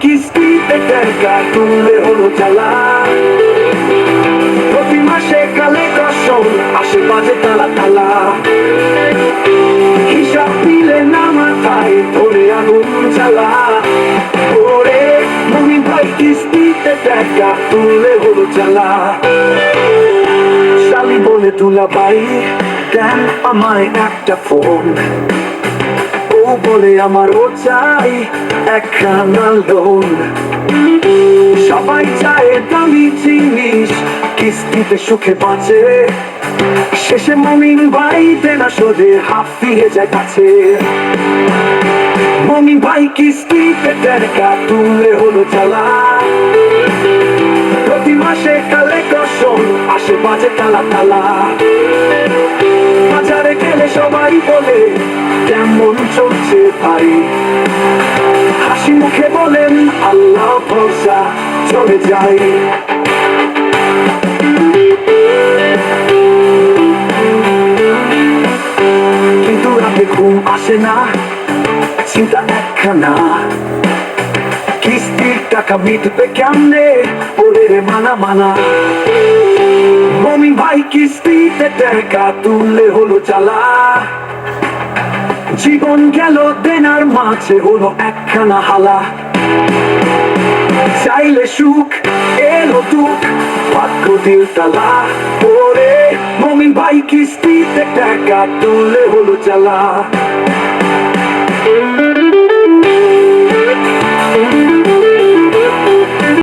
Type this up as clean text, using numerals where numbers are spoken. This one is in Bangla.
কিস্তিতে টাকা তুললে হলো জ্বালা। প্রতি মাসে কালে কসম আসে বাজে তালা তালা। হিসাব দিলে না মাথায় ধরে আগুন জ্বালা। ওরে মমিন ভাই কিস্তিতে টাকা তুললে হলো জ্বালা। শালি বলে তুলা ভাই দেন আমায় একটা ফোন। ও বলে আমারও চাই একখানা লোন। সবাই চায় দামি জিনিস কিস্তিতে সুখে বাঁচে। শেষে মমিন ভাই দেনা শোধে হাঁপিয়ে যায় কাছে। মমিন ভাই কিস্তিতে টাকা তুললে হলো জ্বালা। প্রতি মাসে কালে কসম আসে বাজে তালা তালা। বাজারে গেলে সবাই বলে কেমন চলছে ভাই। হাসি মুখে বলেন আল্লাহ ভরসা চলে যাই। কিন্তু রাতে ঘুম আসে না, চিন্তা একখানা। কিস্তির টাকা মিটবে কেমনে ওরে রে মানা মানা। মমিন ভাই কিস্তিতে টাকা তুললে হলো জ্বালা। জীবন গেল দেনার মাঝে হলো একখানা হালা। চাইলে সুখ এলো দুঃখ ভাগ্য দিল তালা। ওরে মমিন ভাই কিস্তিতে টাকা তুললে হলো জ্বালা।